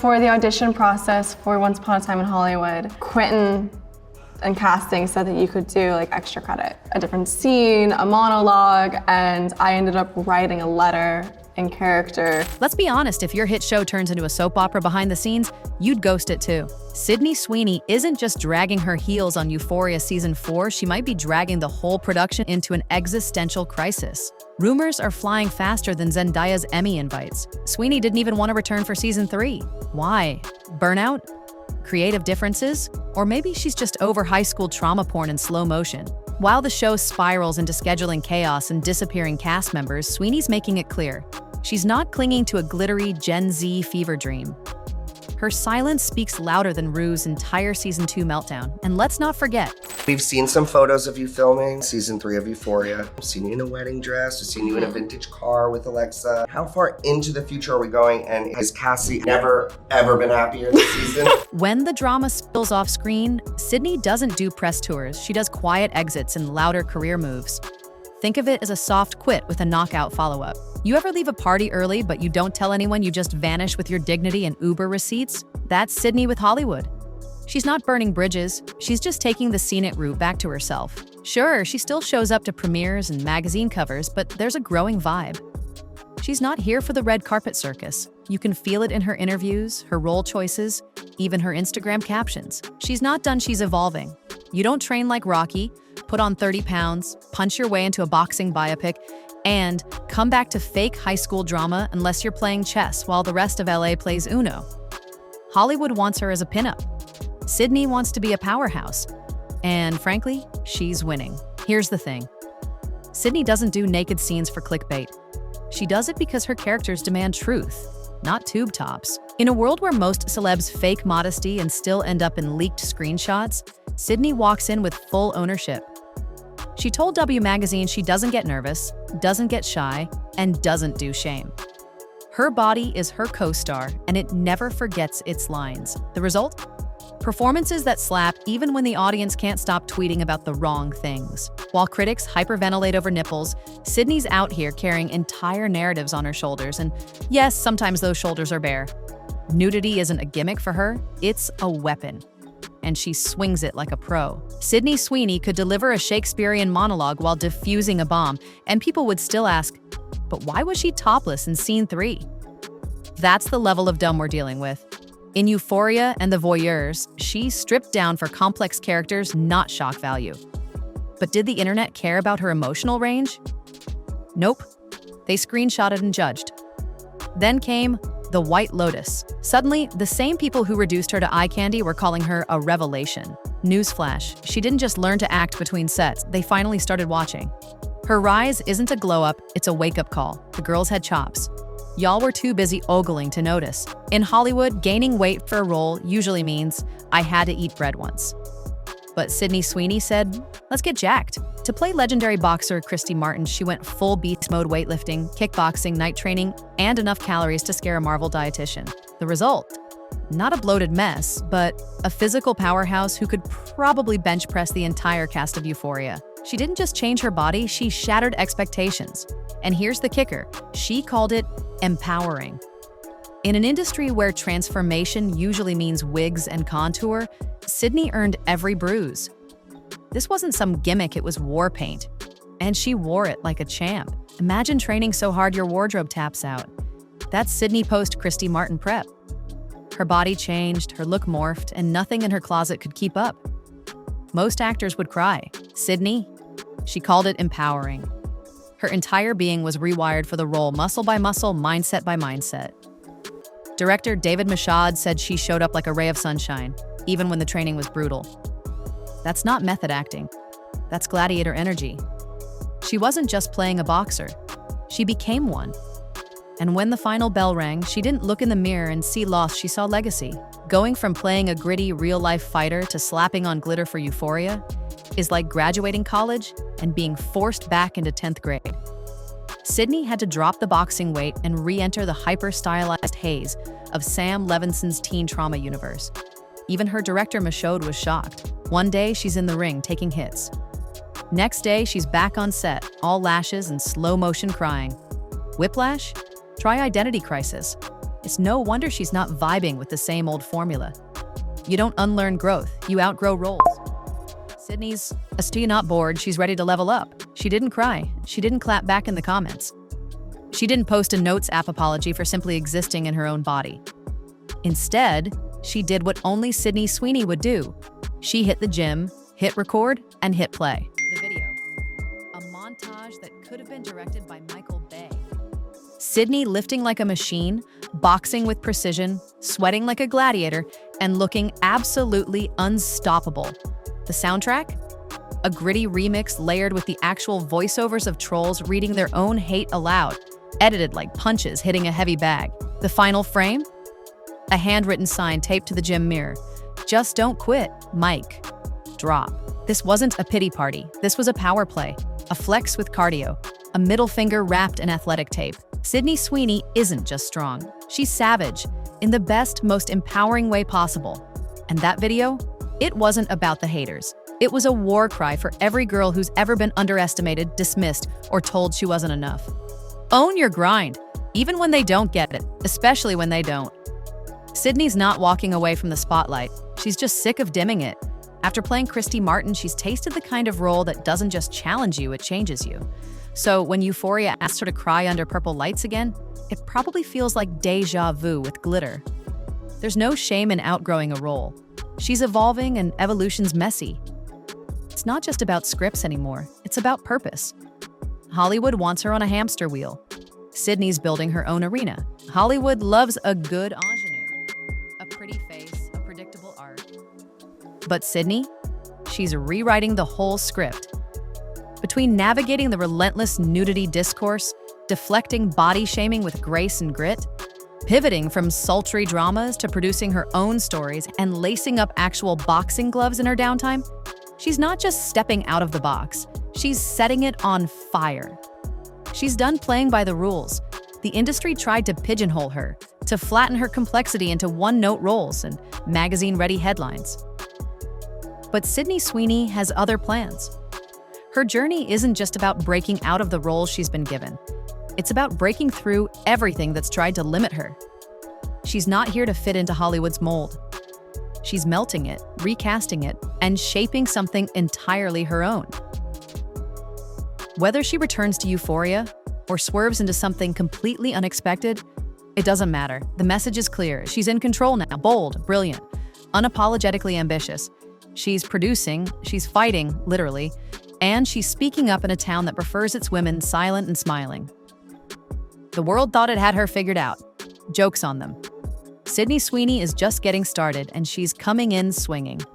For the audition process for Once Upon a Time in Hollywood, Quentin and casting said that you could do like extra credit, a different scene, a monologue, and I ended up writing a letter in character. Let's be honest, if your hit show turns into a soap opera behind the scenes, you'd ghost it too. Sydney Sweeney isn't just dragging her heels on Euphoria Season 4, she might be dragging the whole production into an existential crisis. Rumors are flying faster than Zendaya's Emmy invites. Sweeney didn't even want to return for Season 3. Why? Burnout? Creative differences? Or maybe she's just over high school trauma porn in slow motion. While the show spirals into scheduling chaos and disappearing cast members, Sweeney's making it clear. She's not clinging to a glittery Gen Z fever dream. Her silence speaks louder than Rue's entire Season 2 meltdown. And let's not forget, we've seen some photos of you filming Season 3 of Euphoria. I've seen you in a wedding dress. I've seen you in a vintage car with Alexa. How far into the future are we going? And has Cassie never, ever been happier this season? when the drama spills off screen, Sydney doesn't do press tours. She does quiet exits and louder career moves. Think of it as a soft quit with a knockout follow-up. You ever leave a party early but you don't tell anyone, you just vanish with your dignity and Uber receipts? That's Sydney with Hollywood. She's not burning bridges, she's just taking the scenic route back to herself. Sure, she still shows up to premieres and magazine covers, but there's a growing vibe. She's not here for the red carpet circus. You can feel it in her interviews, her role choices, even her Instagram captions. She's not done, she's evolving. You don't train like Rocky, put on 30 pounds, punch your way into a boxing biopic, and come back to fake high school drama unless you're playing chess while the rest of LA plays Uno. Hollywood wants her as a pinup. Sydney wants to be a powerhouse. And frankly, she's winning. Here's the thing. Sydney doesn't do naked scenes for clickbait. She does it because her characters demand truth, not tube tops. In a world where most celebs fake modesty and still end up in leaked screenshots, Sydney walks in with full ownership. She told W Magazine she doesn't get nervous, doesn't get shy, and doesn't do shame. Her body is her co-star, and it never forgets its lines. The result? Performances that slap even when the audience can't stop tweeting about the wrong things. While critics hyperventilate over nipples, Sydney's out here carrying entire narratives on her shoulders, and yes, sometimes those shoulders are bare. Nudity isn't a gimmick for her, it's a weapon. And she swings it like a pro. Sydney Sweeney could deliver a Shakespearean monologue while defusing a bomb, and people would still ask, but why was she topless in Scene 3? That's the level of dumb we're dealing with. In Euphoria and The Voyeurs, she stripped down for complex characters, not shock value. But did the internet care about her emotional range? Nope. They screenshotted and judged. Then came The White Lotus. Suddenly, the same people who reduced her to eye candy were calling her a revelation. Newsflash, she didn't just learn to act between sets, they finally started watching. Her rise isn't a glow-up, it's a wake-up call. The girls had chops. Y'all were too busy ogling to notice. In Hollywood, gaining weight for a role usually means, I had to eat bread once. But Sydney Sweeney said, let's get jacked. To play legendary boxer Christy Martin, she went full beast mode weightlifting, kickboxing, night training, and enough calories to scare a Marvel dietitian. The result? Not a bloated mess, but a physical powerhouse who could probably bench press the entire cast of Euphoria. She didn't just change her body, she shattered expectations. And here's the kicker, she called it empowering. In an industry where transformation usually means wigs and contour, Sydney earned every bruise. This wasn't some gimmick, it was war paint. And she wore it like a champ. Imagine training so hard your wardrobe taps out. That's Sydney post-Christy Martin prep. Her body changed, her look morphed, and nothing in her closet could keep up. Most actors would cry. Sydney? She called it empowering. Her entire being was rewired for the role, muscle by muscle, mindset by mindset. Director David Mashad said she showed up like a ray of sunshine, even when the training was brutal. That's not method acting. That's gladiator energy. She wasn't just playing a boxer. She became one. And when the final bell rang, she didn't look in the mirror and see loss, she saw legacy. Going from playing a gritty, real-life fighter to slapping on glitter for Euphoria is like graduating college and being forced back into 10th grade. Sydney had to drop the boxing weight and re-enter the hyper-stylized haze of Sam Levinson's teen trauma universe. Even her director Michaud was shocked. One day, she's in the ring taking hits. Next day, she's back on set, all lashes and slow-motion crying. Whiplash? Try identity crisis. It's no wonder she's not vibing with the same old formula. You don't unlearn growth, you outgrow roles. Sydney's still not bored, she's ready to level up. She didn't cry, she didn't clap back in the comments. She didn't post a Notes app apology for simply existing in her own body. Instead, she did what only Sydney Sweeney would do. She hit the gym, hit record, and hit play. The video. A montage that could have been directed by Michael Bay. Sydney lifting like a machine, boxing with precision, sweating like a gladiator, and looking absolutely unstoppable. The soundtrack? A gritty remix layered with the actual voiceovers of trolls reading their own hate aloud, edited like punches hitting a heavy bag. The final frame? A handwritten sign taped to the gym mirror. Just don't quit, Mike. Drop. This wasn't a pity party. This was a power play, a flex with cardio, a middle finger wrapped in athletic tape. Sydney Sweeney isn't just strong. She's savage, in the best, most empowering way possible. And that video? It wasn't about the haters. It was a war cry for every girl who's ever been underestimated, dismissed, or told she wasn't enough. Own your grind, even when they don't get it, especially when they don't. Sydney's not walking away from the spotlight. She's just sick of dimming it. After playing Christy Martin, she's tasted the kind of role that doesn't just challenge you, it changes you. So when Euphoria asks her to cry under purple lights again, it probably feels like deja vu with glitter. There's no shame in outgrowing a role. She's evolving and evolution's messy. It's not just about scripts anymore, it's about purpose. Hollywood wants her on a hamster wheel. Sydney's building her own arena. Hollywood loves a good ingenue, a pretty face, a predictable art. But Sydney? She's rewriting the whole script. Between navigating the relentless nudity discourse, deflecting body shaming with grace and grit, pivoting from sultry dramas to producing her own stories and lacing up actual boxing gloves in her downtime, she's not just stepping out of the box, she's setting it on fire. She's done playing by the rules. The industry tried to pigeonhole her, to flatten her complexity into one-note roles and magazine-ready headlines. But Sydney Sweeney has other plans. Her journey isn't just about breaking out of the roles she's been given. It's about breaking through everything that's tried to limit her. She's not here to fit into Hollywood's mold. She's melting it, recasting it, and shaping something entirely her own. Whether she returns to Euphoria or swerves into something completely unexpected, it doesn't matter. The message is clear. She's in control now, bold, brilliant, unapologetically ambitious. She's producing, she's fighting, literally, and she's speaking up in a town that prefers its women silent and smiling. The world thought it had her figured out. Joke's on them. Sydney Sweeney is just getting started, and she's coming in swinging.